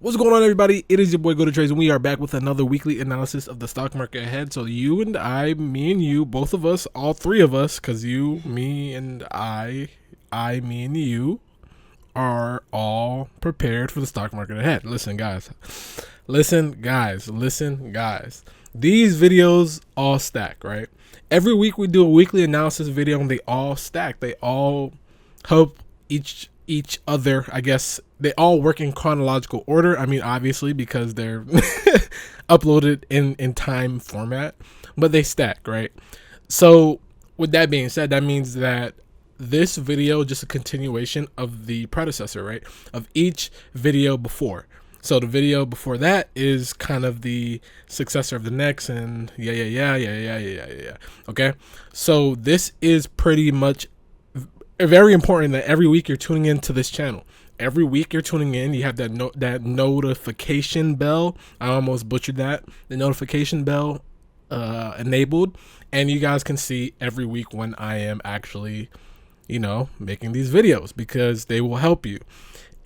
What's going on, everybody? It is your boy Go to Trades, and we are back with another weekly analysis of the stock market ahead. So you and I, me and you, both of us, all three of us, because you, me, and me and you are all prepared for the stock market ahead. Listen, guys. These videos all stack, right? Every week we do a weekly analysis video, and they all stack. They all help each other. I guess they all work in chronological order. I mean, obviously, because they're uploaded in time format, but they stack, right? So with that being said, that means that this video is just a continuation of the predecessor, right? Of each video before. So the video before that is kind of the successor of the next, and yeah. Okay, so this is pretty much very important that every week you're tuning into this channel. Every week you're tuning in, you have that notification bell. I almost butchered that. The notification bell enabled, and you guys can see every week when I am actually, making these videos, because they will help you.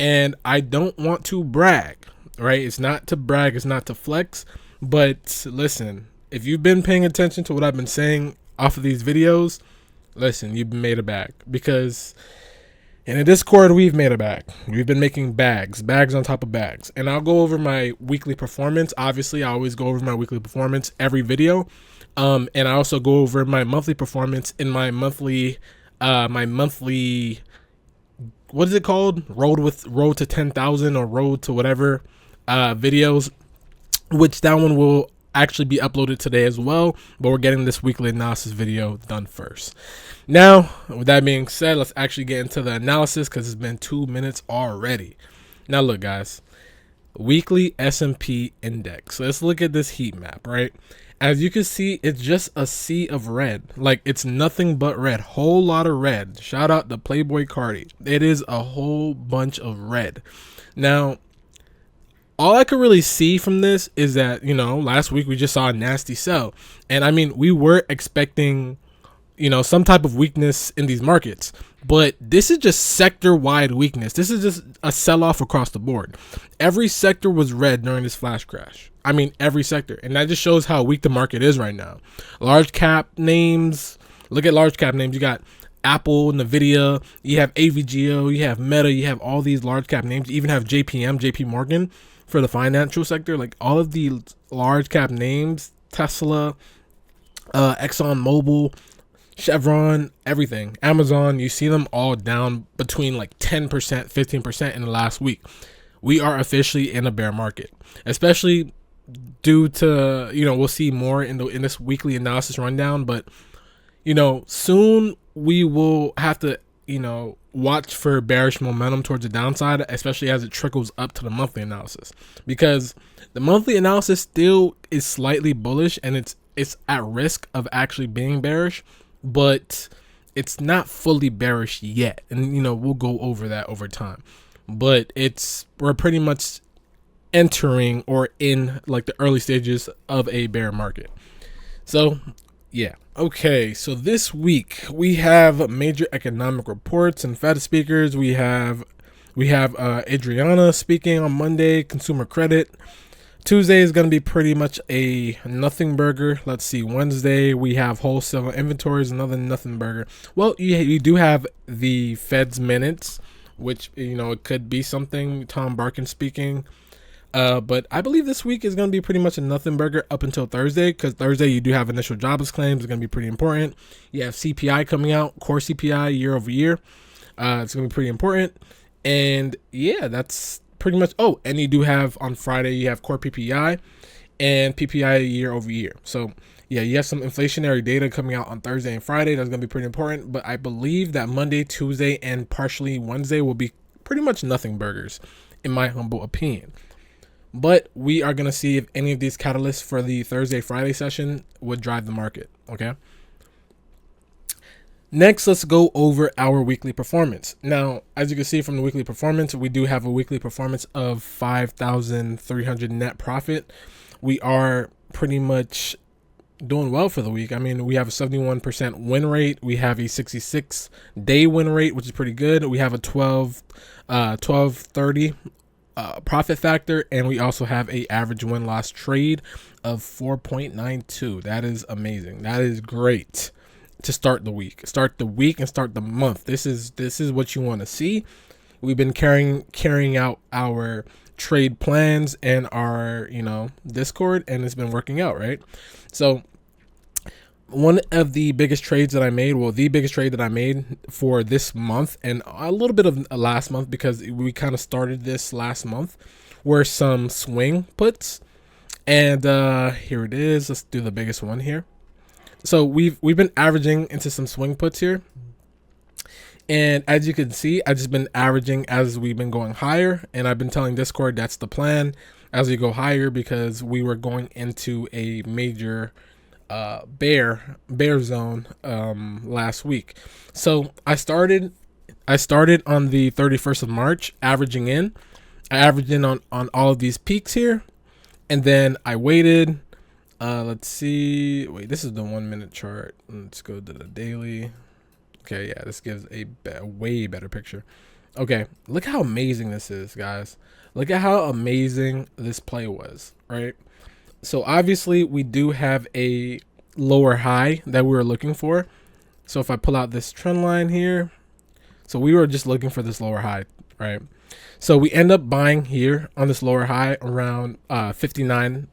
And I don't want to brag, right? It's not to brag, it's not to flex, but listen, if you've been paying attention to what I've been saying off of these videos, listen, you've made a bag, because in a Discord, we've made a bag. We've been making bags on top of bags. And I'll go over my weekly performance. Obviously, I always go over my weekly performance every video. And I also go over my monthly performance in my monthly, what is it called? Road to 10,000 or road to whatever videos, which that one will actually be uploaded today as well, but we're getting this weekly analysis video done first. Now, with that being said, let's actually get into the analysis, because it's been 2 minutes already. Now look, guys, weekly S&P index. So let's look at this heat map, right? As you can see, it's just a sea of red. Like, it's nothing but red. Whole lot of red. Shout out to Playboy Cardi. It is a whole bunch of red. Now, all I could really see from this is that, last week we just saw a nasty sell. And I mean, we were expecting, some type of weakness in these markets. But this is just sector-wide weakness. This is just a sell-off across the board. Every sector was red during this flash crash. I mean, every sector. And that just shows how weak the market is right now. Large cap names. Look at large cap names. You got Apple, Nvidia, you have AVGO, you have Meta, you have all these large cap names. You even have JP Morgan for the financial sector. Like, all of the large cap names, Tesla, Exxon Mobil, Chevron, everything, Amazon, you see them all down between like 10%, 15% in the last week. We are officially in a bear market, especially due to, we'll see more in this weekly analysis rundown, but soon we will have to, watch for bearish momentum towards the downside, especially as it trickles up to the monthly analysis, because the monthly analysis still is slightly bullish, and it's at risk of actually being bearish, but it's not fully bearish yet. And, we'll go over that over time, but we're pretty much entering or in like the early stages of a bear market. So yeah. Okay, so this week we have major economic reports and Fed speakers. We have Adriana speaking on Monday, consumer credit. Tuesday is going to be pretty much a nothing burger. Let's see, Wednesday we have wholesale inventories, another nothing burger. Well, you do have the Fed's minutes, which, it could be something. Tom Barkin speaking. But I believe this week is going to be pretty much a nothing burger up until Thursday, because Thursday you do have initial jobless claims. It's going to be pretty important. You have CPI coming out, core CPI year over year. It's going to be pretty important. And yeah, that's pretty much. Oh, and you do have on Friday, you have core PPI and PPI year over year. So yeah, you have some inflationary data coming out on Thursday and Friday. That's going to be pretty important. But I believe that Monday, Tuesday, and partially Wednesday will be pretty much nothing burgers, in my humble opinion. But we are going to see if any of these catalysts for the Thursday-Friday session would drive the market, okay? Next, let's go over our weekly performance. Now, as you can see from the weekly performance, we do have a weekly performance of 5,300 net profit. We are pretty much doing well for the week. I mean, we have a 71% win rate. We have a 66-day win rate, which is pretty good. We have a 1230 profit factor, and we also have a average win loss trade of 4.92. That is amazing. That is great to start the week. Start the week and start the month. This is what you want to see. We've been carrying out our trade plans and our Discord, and it's been working out, right? So one of the biggest trades that I made, well, the biggest trade that I made for this month and a little bit of last month, because we kind of started this last month, were some swing puts. And here it is. Let's do the biggest one here. So we've been averaging into some swing puts here. And as you can see, I've just been averaging as we've been going higher. And I've been telling Discord that's the plan as we go higher, because we were going into a major bear zone last week. So I started on the 31st of March averaging in. I averaged in on all of these peaks here, and then I waited. Let's see. Wait, this is the 1 minute chart. Let's go to the daily. Okay, yeah, this gives a way better picture. Okay, look how amazing this is, guys. Look at how amazing this play was, right? So obviously we do have a lower high that we were looking for. So if I pull out this trend line here, so we were just looking for this lower high, right? So we end up buying here on this lower high around 559.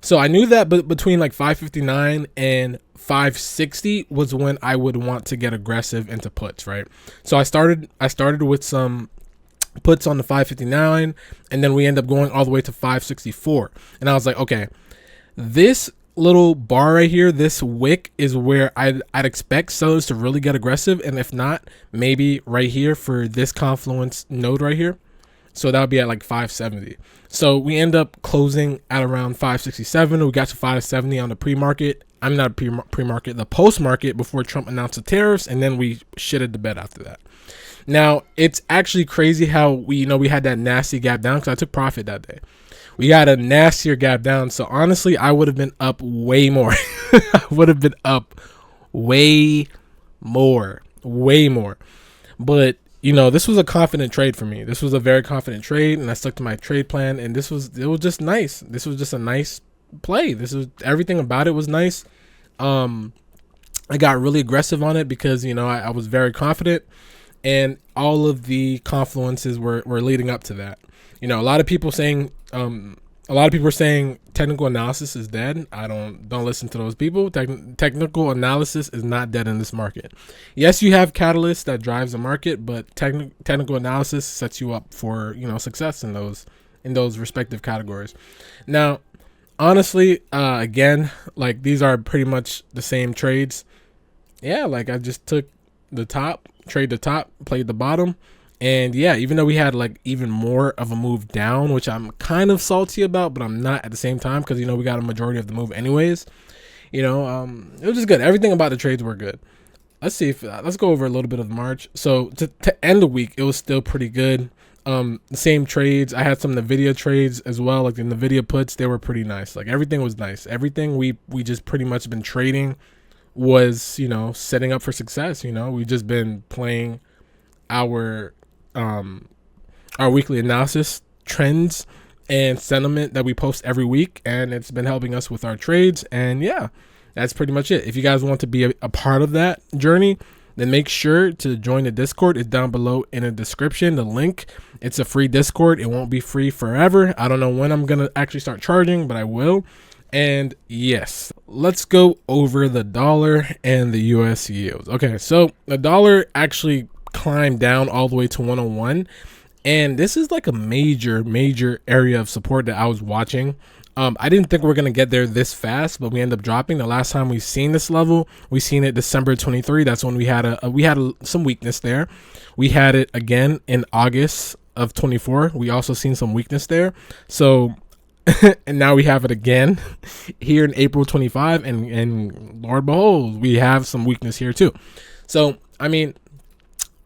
So I knew that between like 559 and 560 was when I would want to get aggressive into puts, right? So I started with some puts on the 559, and then we end up going all the way to 564. And I was like, okay, this little bar right here, this wick, is where I'd expect sellers to really get aggressive. And if not, maybe right here for this confluence node right here. So that would be at like 570. So we end up closing at around 567. We got to 570 on the pre-market. I'm not pre-market, the post-market, before Trump announced the tariffs, and then we shitted the bed after that. Now, it's actually crazy how we had that nasty gap down, because I took profit that day. We got a nastier gap down. So honestly, I would have been up way more. I would have been up way more. But this was a confident trade for me. This was a very confident trade, and I stuck to my trade plan, and it was just nice. This was just a nice play. Everything about it was nice. I got really aggressive on it because I was very confident, and all of the confluences were leading up to that. A lot of people are saying technical analysis is dead. I don't listen to those people. Technical analysis is not dead in this market. Yes, you have catalysts that drives the market, but technical analysis sets you up for success in those respective categories. Now, honestly, again, like, these are pretty much the same trades. Yeah, like, I just took the top, trade the top, played the bottom. And yeah, even though we had like even more of a move down, which I'm kind of salty about, but I'm not at the same time, because we got a majority of the move anyways. It was just good. Everything about the trades were good. Let's go over a little bit of March. So to end the week, it was still pretty good. The same trades. I had some NVIDIA trades as well, like the NVIDIA puts. They were pretty nice. Like, everything was nice. Everything we just pretty much been trading was setting up for success. We just been playing our weekly analysis, trends, and sentiment that we post every week, and it's been helping us with our trades. And yeah, that's pretty much it. If you guys want to be a part of that journey, then make sure to join the Discord. It's down below in the description, the link. It's a free Discord. It won't be free forever. I don't know when I'm gonna actually start charging, but I will. And yes, let's go over the dollar and the US yields. Okay, so the dollar actually climbed down all the way to 101, and this is like a major area of support that I was watching. I didn't think we were gonna get there this fast, but we ended up dropping. The last time we seen this level, we seen it December 23. That's when we had some weakness there. We had it again in August of 24. We also seen some weakness there. So and now we have it again here in April 25, and Lord behold, we have some weakness here too. So I mean,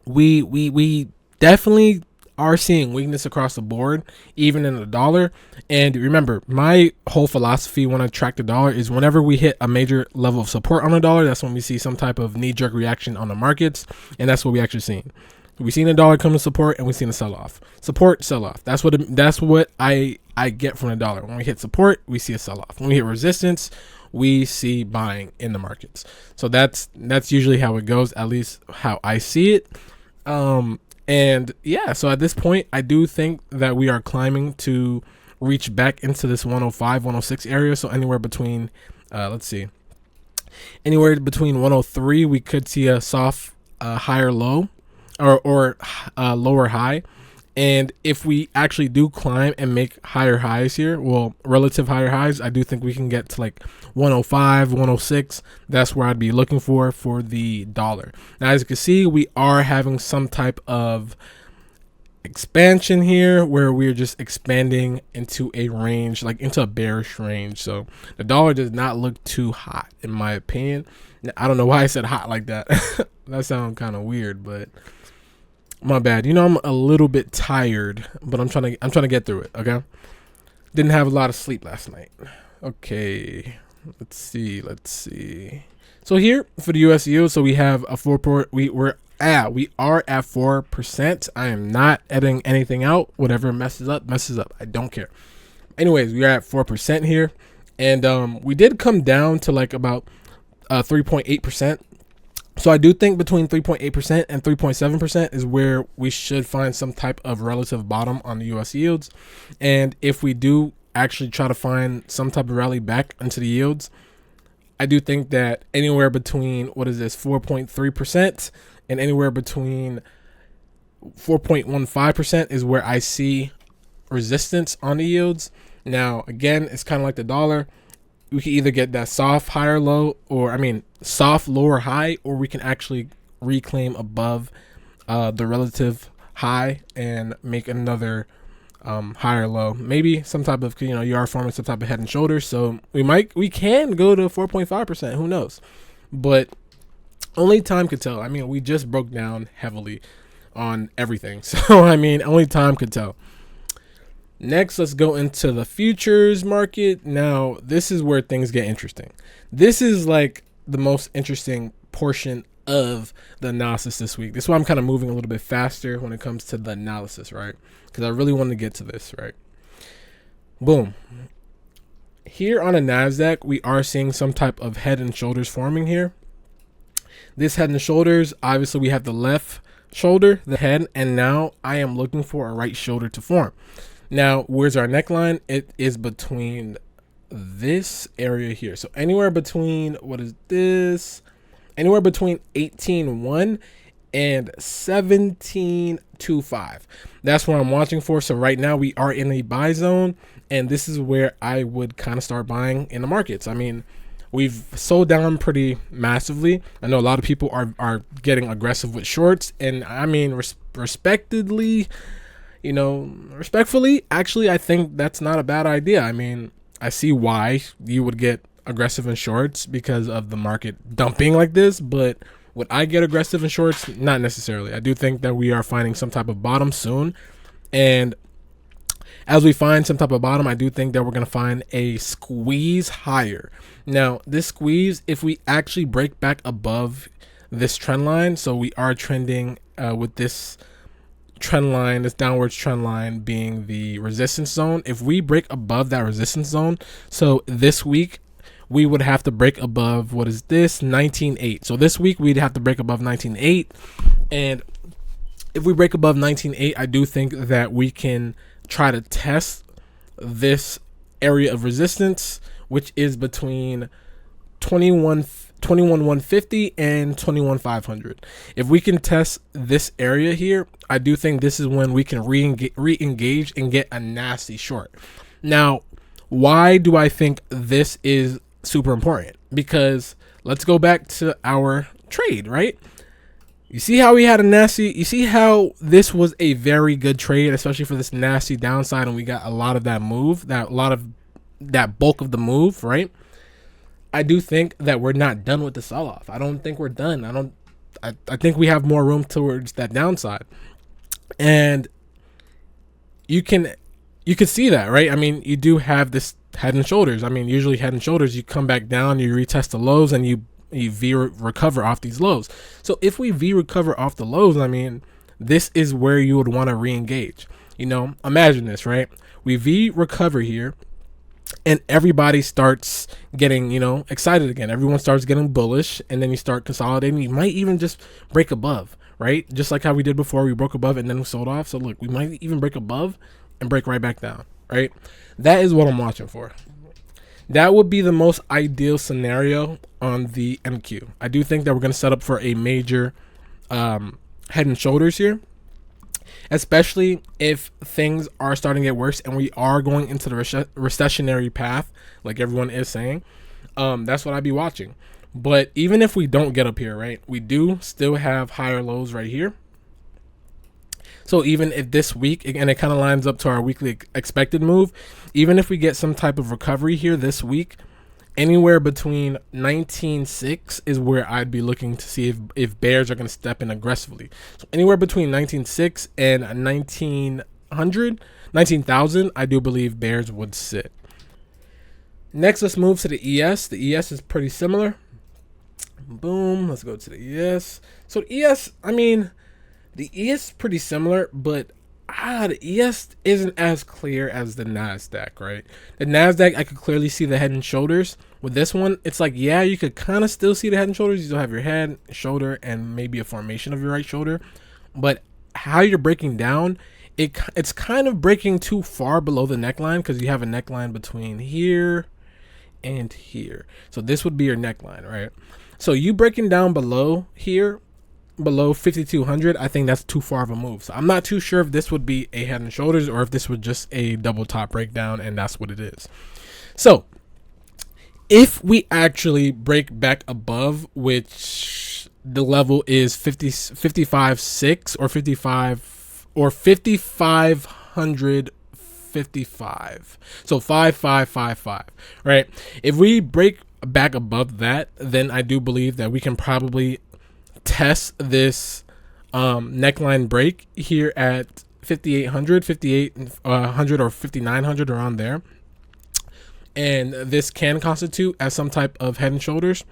we definitely are seeing weakness across the board, even in the dollar. And remember, my whole philosophy when I track the dollar is whenever we hit a major level of support on the dollar, that's when we see some type of knee-jerk reaction on the markets, and that's what we actually seen. We've seen the dollar come to support, and we've seen a sell off. Support, sell off. That's what I get from the dollar. When we hit support, we see a sell off. When we hit resistance, we see buying in the markets. So that's usually how it goes, at least how I see it. And yeah, so at this point, I do think that we are climbing to reach back into this 105, 106 area. So anywhere between, anywhere between 103, we could see a soft higher low or lower high. And if we actually do climb and make higher highs here, well, relative higher highs, I do think we can get to like 105, 106. That's where I'd be looking for the dollar. Now, as you can see, we are having some type of expansion here where we're just expanding into a range, like into a bearish range. So the dollar does not look too hot, in my opinion. I don't know why I said hot like that. That sounds kind of weird, but my bad. You know, I'm a little bit tired, but I'm trying to get through it. Okay. Didn't have a lot of sleep last night. Okay. Let's see. So here for the US yield, so we have a we are at 4%. I am not editing anything out. Whatever messes up. I don't care. Anyways, we are at 4% here, and we did come down to like about 3.8%. So I do think between 3.8% and 3.7% is where we should find some type of relative bottom on the US yields. And if we do actually try to find some type of rally back into the yields, I do think that anywhere between 4.3% and anywhere between 4.15% is where I see resistance on the yields. Now, again, it's kind of like the dollar. We can either get that soft higher low, soft lower high, or we can actually reclaim above the relative high and make another higher low. Maybe some type of, you are forming some type of head and shoulders. So we can go to 4.5%. Who knows? But only time could tell. I mean, we just broke down heavily on everything. So, only time could tell. Next, let's go into the futures market. Now, this is where things get interesting. This is like the most interesting portion of the analysis this week. This is why I'm kind of moving a little bit faster when it comes to the analysis, right? Because I really want to get to this, right? Boom. Here on a NASDAQ, we are seeing some type of head and shoulders forming here. This head and shoulders, obviously we have the left shoulder, the head, and now I am looking for a right shoulder to form. Now, where's our neckline? It is between this area here. So anywhere between, anywhere between 18.1 and 17.25. That's what I'm watching for. So right now we are in a buy zone, and this is where I would kind of start buying in the markets. We've sold down pretty massively. I know a lot of people are getting aggressive with shorts, and respectfully, actually, I think that's not a bad idea. I see why you would get aggressive in shorts because of the market dumping like this, but would I get aggressive in shorts? Not necessarily. I do think that we are finding some type of bottom soon, and as we find some type of bottom, I do think that we're going to find a squeeze higher. Now, this squeeze, if we actually break back above this trend line, so we are trending with this trend line, this downwards trend line being the resistance zone. If we break above that resistance zone, so this week we would have to break above 19.8. So this week we'd have to break above 19.8, and if we break above 19.8, I do think that we can try to test this area of resistance, which is between 21,150 and 21,500. If we can test this area here, I do think this is when we can re-engage and get a nasty short. Now, why do I think this is super important? Because let's go back to our trade, right? You see how we had you see how this was a very good trade, especially for this nasty downside, and we got a lot of that move, that bulk of the move, right? I do think that we're not done with the sell-off. I don't think we're done. I think we have more room towards that downside. And you can see that, right? You do have this head and shoulders. Usually head and shoulders, you come back down, you retest the lows, and you V recover off these lows. So if we V recover off the lows, this is where you would want to re-engage. You know, imagine this, right? We V recover here, and everybody starts getting, you know, excited again. Everyone starts getting bullish, and then you start consolidating. You might even just break above, right? Just like how we did before, we broke above and then we sold off. So look, we might even break above and break right back down, right? That is what I'm watching for. That would be the most ideal scenario on the MQ. I do think that we're going to set up for a major head and shoulders here, especially if things are starting to get worse and we are going into the recessionary path, like everyone is saying. That's what I'd be watching. But even if we don't get up here, right, we do still have higher lows right here. So even if this week, and it kind of lines up to our weekly expected move, even if we get some type of recovery here this week, anywhere between 19.6 is where I'd be looking to see if bears are going to step in aggressively. So anywhere between 19.6 and 19,000, I do believe bears would sit. Next, let's move to the ES. The ES is pretty similar. Boom. Let's go to the ES. So the ES, I mean, the ES is pretty similar, but the ES isn't as clear as the NASDAQ, right? The NASDAQ, I could clearly see the head and shoulders. With this one, it's like, yeah, you could kind of still see the head and shoulders. You still have your head, shoulder, and maybe a formation of your right shoulder. But how you're breaking down, it's kind of breaking too far below the neckline, because you have a neckline between here and here. So this would be your neckline, right? So you breaking down below here, below 5,200, I think that's too far of a move. So I'm not too sure if this would be a head and shoulders or if this would just a double top breakdown, and that's what it is. So if we actually break back above, which the level is 55.6 or 55 or 5,555, so 5,555, right? If we break back above that, then I do believe that we can probably test this neckline break here at 5,800, 5,800 or 5,900, around there. And this can constitute as some type of head and shoulders.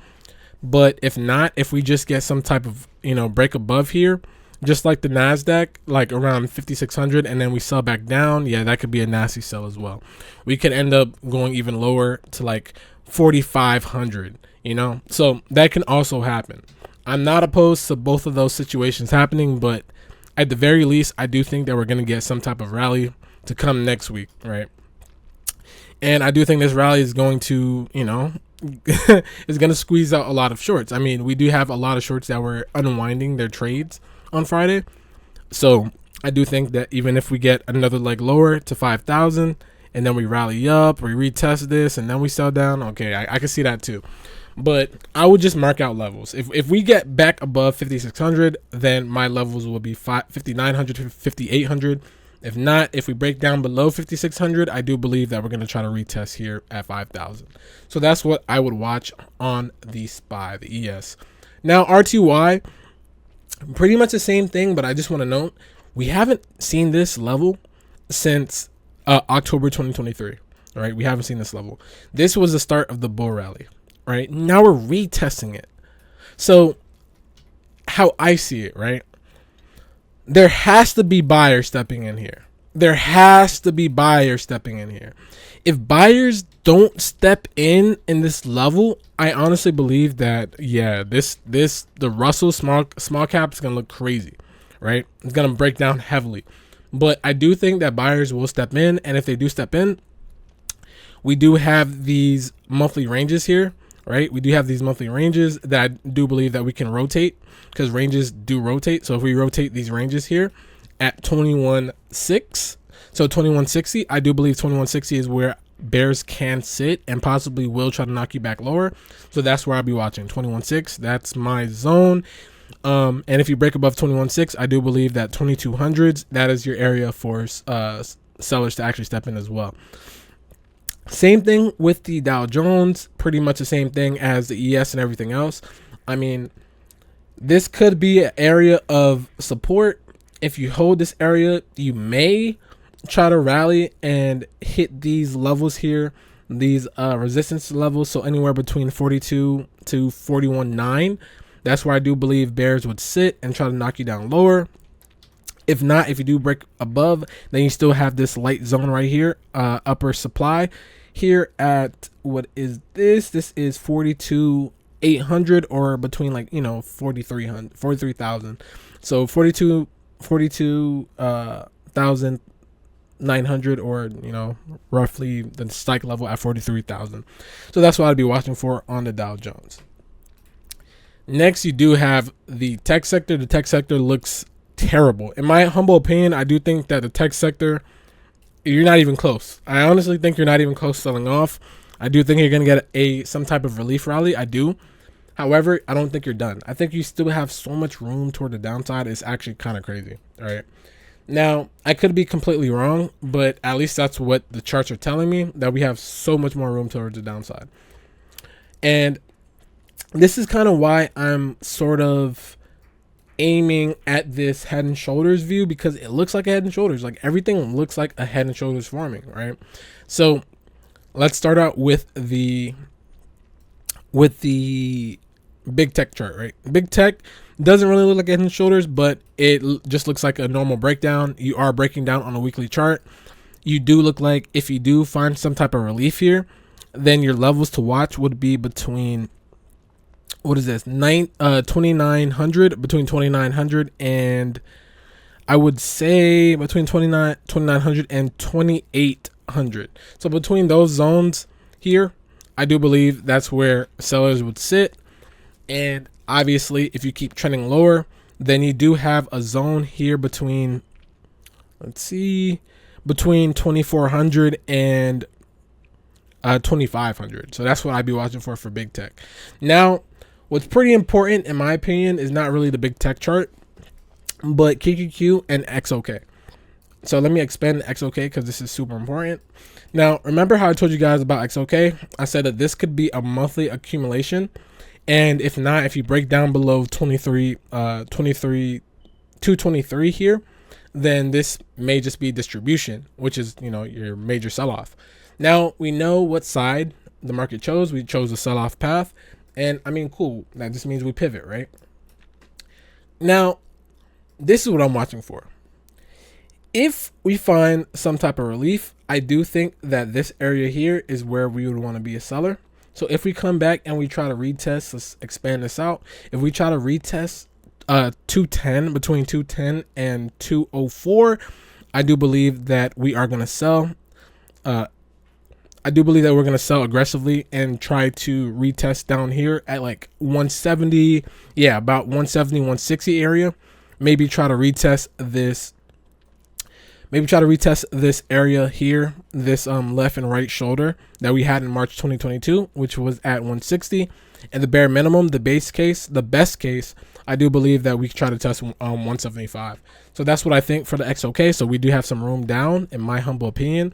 But if not, if we just get some type of, you know, break above here, just like the NASDAQ, like around 5,600, and then we sell back down, yeah, that could be a nasty sell as well. We could end up going even lower to like 4,500, you know, so that can also happen. I'm not opposed to both of those situations happening, but at the very least, I do think that we're going to get some type of rally to come next week, right? And I do think this rally is going to, you know, is going to squeeze out a lot of shorts. I mean, we do have a lot of shorts that were unwinding their trades on Friday. So I do think that even if we get another leg lower to 5,000 and then we rally up, we retest this, and then we sell down, okay, I can see that too. But I would just mark out levels. If we get back above 5,600, then my levels will be 5,900 to 5,800. If not, if we break down below 5,600, I do believe that we're going to try to retest here at 5,000. So that's what I would watch on the SPY, the ES. Now, RTY, pretty much the same thing, but I just want to note, we haven't seen this level since October 2023. All right, we haven't seen this level. This was the start of the bull rally. Right now we're retesting it. So how I see it, right, there has to be buyers stepping in here. There has to be buyers stepping in here. If buyers don't step in this level, I honestly believe that, yeah, the Russell small cap is gonna look crazy, right? It's gonna break down heavily. But I do think that buyers will step in, and if they do step in, we do have these monthly ranges here. Right, we do have these monthly ranges that I do believe that we can rotate, because ranges do rotate. So if we rotate these ranges here at 21.6, so 21.60, I do believe 21.60 is where bears can sit and possibly will try to knock you back lower. So that's where I'll be watching 21.6. That's my zone. And if you break above 21.6, I do believe that 2200s, that is your area for sellers to actually step in as well. Same thing with the Dow Jones, pretty much the same thing as the ES and everything else. I mean, this could be an area of support. If you hold this area, you may try to rally and hit these levels here, these resistance levels. So anywhere between 42 to 41.9. That's where I do believe bears would sit and try to knock you down lower. If not, if you do break above, then you still have this light zone right here, upper supply here at, what is this? This is 42,800, or between, like, 4,300, 43,000. So 42,900, or roughly the strike level at 43,000. So that's what I'd be watching for on the Dow Jones. Next, you do have the tech sector. The tech sector looks terrible. In my humble opinion, I do think that the tech sector, you're not even close. I honestly think you're not even close to selling off. I do think you're going to get some type of relief rally. I do. However, I don't think you're done. I think you still have so much room toward the downside. It's actually kind of crazy. All right. Now, I could be completely wrong, but at least that's what the charts are telling me, that we have so much more room towards the downside. And this is kind of why I'm sort of aiming at this head and shoulders view, because it looks like a head and shoulders. Like, everything looks like a head and shoulders forming, right? So let's start out with the big tech chart, right? Big tech doesn't really look like a head and shoulders, but it just looks like a normal breakdown. You are breaking down on a weekly chart. You do look like, if you do find some type of relief here, then your levels to watch would be between, what is this, 2,900, between 2,900 and, I would say, between 2,900 and 2,800. So between those zones here, I do believe that's where sellers would sit. And obviously, if you keep trending lower, then you do have a zone here between, let's see, between 2,400 and 2,500. So that's what I'd be watching for big tech. Now, what's pretty important, in my opinion, is not really the big tech chart, but QQQ and XOK. So let me expand XOK, because this is super important. Now, remember how I told you guys about XOK? I said that this could be a monthly accumulation. And if not, if you break down below 223 here, then this may just be distribution, which is, your major sell-off. Now, we know what side the market chose. We chose the sell-off path. And I mean, cool. That just means we pivot, right? Now, this is what I'm watching for. If we find some type of relief, I do think that this area here is where we would want to be a seller. So if we come back and we try to retest, let's expand this out. If we try to retest 210, between 210 and 204, I do believe that we are going to sell. I do believe that we're going to sell aggressively and try to retest down here at like 170. Yeah, about 170, 160 area. Maybe try to retest this. Maybe try to retest this area here, this left and right shoulder that we had in March 2022, which was at 160. And the bare minimum, the base case, the best case, I do believe that we could try to test 175. So that's what I think for the XOK. So we do have some room down, in my humble opinion.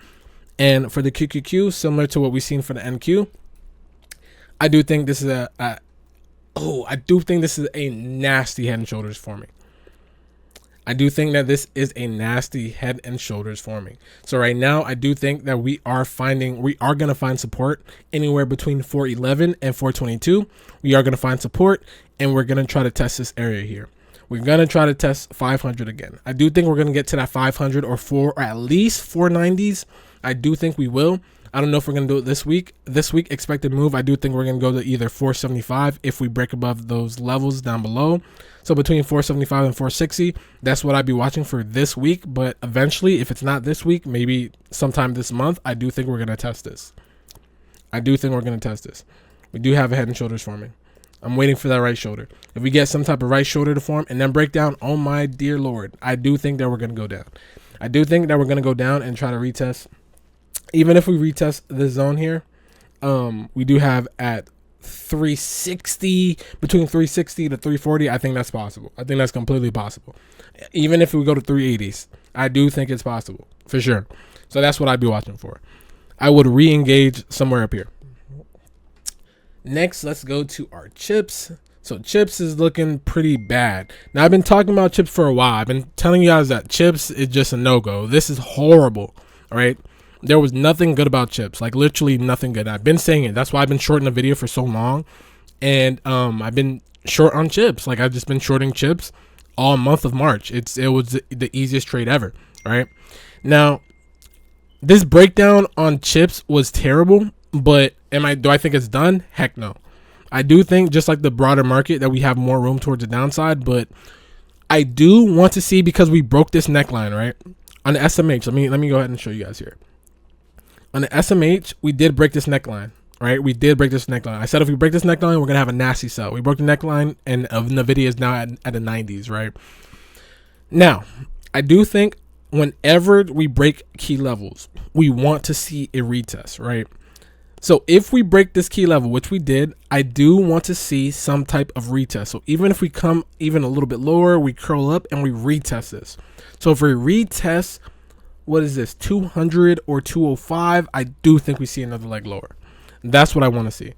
And for the QQQ, similar to what we've seen for the NQ, I do think this is I do think this is a nasty head and shoulders forming. I do think that this is a nasty head and shoulders forming. So right now, I do think that we are going to find support anywhere between 411 and 422. We are going to find support, and we're going to try to test this area here. We're going to try to test 500 again. I do think we're going to get to that 500 or at least 490s. I do think we will. I don't know if we're going to do it this week. This week, expected move, I do think we're going to go to either 475 if we break above those levels down below. So between 475 and 460, that's what I'd be watching for this week. But eventually, if it's not this week, maybe sometime this month, I do think we're going to test this. We do have a head and shoulders forming. I'm waiting for that right shoulder. If we get some type of right shoulder to form and then break down, oh my dear Lord, I do think that we're going to go down. I do think that we're going to go down and try to retest. Even if we retest this zone here, we do have at 360, between 360 to 340. I think that's possible. I think that's completely possible. Even if we go to 380s, I do think it's possible for sure. So that's what I'd be watching for. I would re-engage somewhere up here. Next, let's go to our chips. So chips is looking pretty bad. Now, I've been talking about chips for a while. I've been telling you guys that chips is just a no-go. This is horrible, all right? There was nothing good about chips, like literally nothing good. I've been saying it. That's why I've been shorting the video for so long. And I've been short on chips. Like, I've just been shorting chips all month of March. It was the easiest trade ever, right? Now, this breakdown on chips was terrible, but do I think it's done? Heck no. I do think, just like the broader market, that we have more room towards the downside, but I do want to see, because we broke this neckline, right? On the SMH, let me go ahead and show you guys here. On the SMH, we did break this neckline, right? We did break this neckline. I said if we break this neckline, we're gonna have a nasty sell. We broke the neckline, and NVIDIA is now at the 90s, right? Now, I do think whenever we break key levels, we want to see a retest, right? So if we break this key level, which we did, I do want to see some type of retest. So even if we come even a little bit lower, we curl up and we retest this. So if we retest, what is this, 200 or 205, I do think we see another leg lower. That's what I want to see.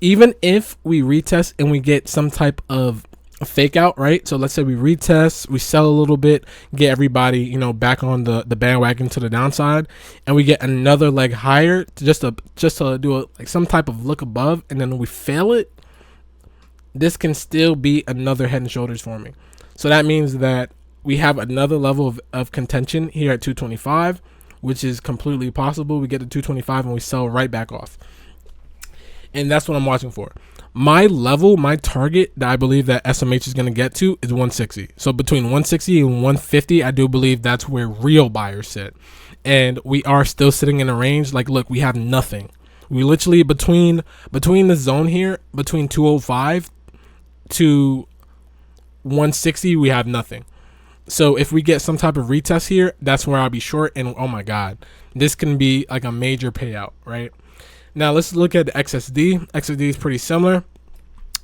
Even if we retest and we get some type of a fake out, right? So let's say we retest, we sell a little bit, get everybody, back on the bandwagon to the downside, and we get another leg higher to just to do some type of look above, and then we fail it. This can still be another head and shoulders for me. So that means that we have another level of contention here at 225, which is completely possible. We get to 225 and we sell right back off. And that's what I'm watching for. My level, my target that I believe that SMH is going to get to is 160. So between 160 and 150, I do believe that's where real buyers sit. And we are still sitting in a range. Like, look, we have nothing. We literally, between the zone here, between 205 to 160, we have nothing. So if we get some type of retest here, that's where I'll be short. And oh my God, this can be like a major payout, right? Now let's look at the XSD. XSD is pretty similar,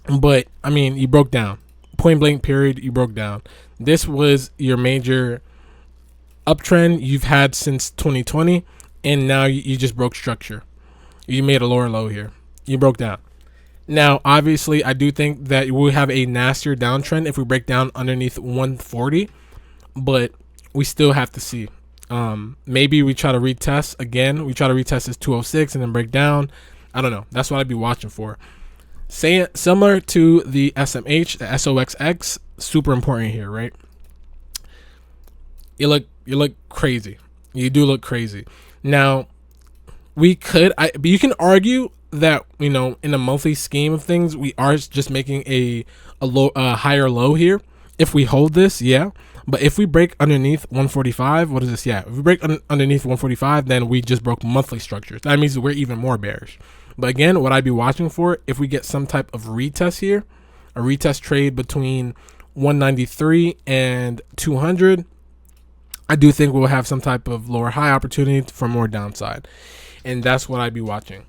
but you broke down. Point blank period, you broke down. This was your major uptrend you've had since 2020, and now you just broke structure. You made a lower low here. You broke down. Now, obviously, I do think that we'll have a nastier downtrend if we break down underneath 140, but we still have to see. Maybe we try to retest again. We try to retest this 206 and then break down. I don't know. That's what I'd be watching for. Similar to the SMH, the SOXX, super important here, right? You look crazy. You do look crazy. Now, you can argue that, in a monthly scheme of things, we are just making a higher low here. If we hold this, yeah. But if we break underneath 145, what is this? Yeah, if we break underneath 145, then we just broke monthly structures. That means we're even more bearish. But again, what I'd be watching for, if we get some type of retest here, a retest trade between 193 and 200, I do think we'll have some type of lower high opportunity for more downside. And that's what I'd be watching.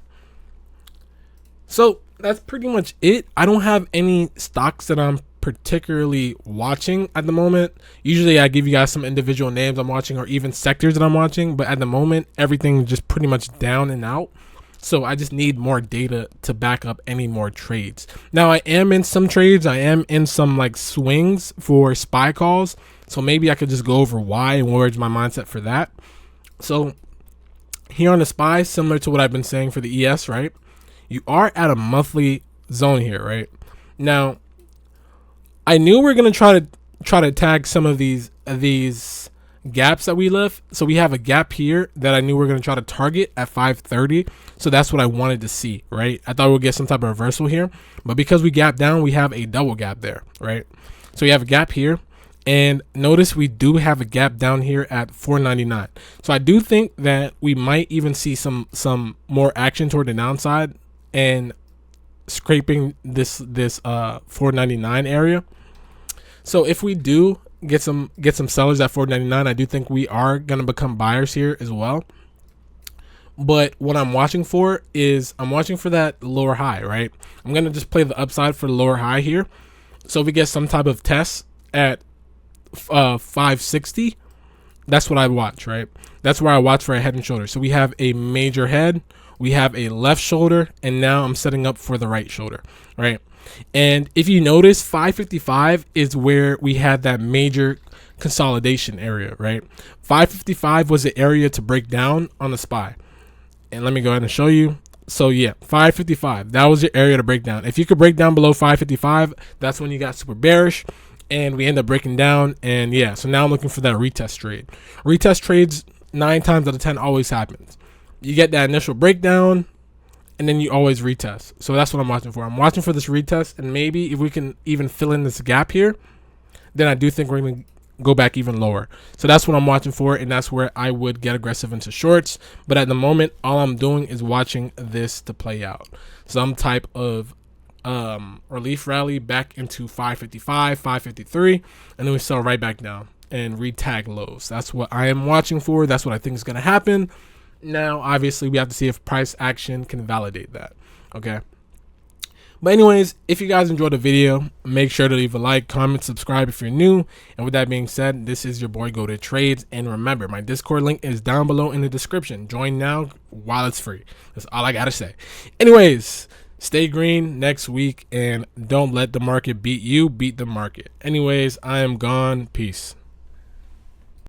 So that's pretty much it. I don't have any stocks that I'm particularly watching at the moment. Usually I give you guys some individual names I'm watching or even sectors that I'm watching, but at the moment everything is just pretty much down and out. So I just need more data to back up any more trades. Now I am in some trades. I am in some swings for SPY calls. So maybe I could just go over why and where's my mindset for that. So here on the SPY, similar to what I've been saying for the ES, right? You are at a monthly zone here, right? Now, I knew we were gonna try to tag some of these gaps that we left. So we have a gap here that I knew we were gonna try to target at 530. So that's what I wanted to see, right? I thought we'd get some type of reversal here, but because we gapped down, we have a double gap there, right? So we have a gap here, and notice we do have a gap down here at 499. So I do think that we might even see some more action toward the downside and scraping this 499 area. So if we do get some sellers at 499, I do think we are going to become buyers here as well. But what I'm watching for is I'm watching for that lower high, right? I'm going to just play the upside for the lower high here. So if we get some type of test at 560, that's what I watch, right? That's where I watch for a head and shoulder. So we have a major head, we have a left shoulder, and now I'm setting up for the right shoulder, right? And if you notice, 555 is where we had that major consolidation area, right? 555 was the area to break down on the SPY. And let me go ahead and show you. So yeah, 555, that was your area to break down. If you could break down below 555, that's when you got super bearish. and we end up breaking down. And yeah, so now I'm looking for that retest trade. Retest trades 9 times out of 10 always happens. You get that initial breakdown, and then you always retest. So that's what I'm watching for. I'm watching for this retest, and maybe if we can even fill in this gap here, then I do think we're going to go back even lower. So that's what I'm watching for, and that's where I would get aggressive into shorts. But at the moment, all I'm doing is watching this to play out. Some type of relief rally back into 555, 553, and then we sell right back down and retag lows. That's what I am watching for. That's what I think is going to happen. Now, obviously, we have to see if price action can validate that. Okay. But anyways, if you guys enjoyed the video, make sure to leave a like, comment, subscribe if you're new. And with that being said, this is your boy Go to Trades. And remember, my Discord link is down below in the description. Join now while it's free. That's all I got to say. Anyways, stay green next week and don't let the market beat you. Beat the market. Anyways, I am gone. Peace.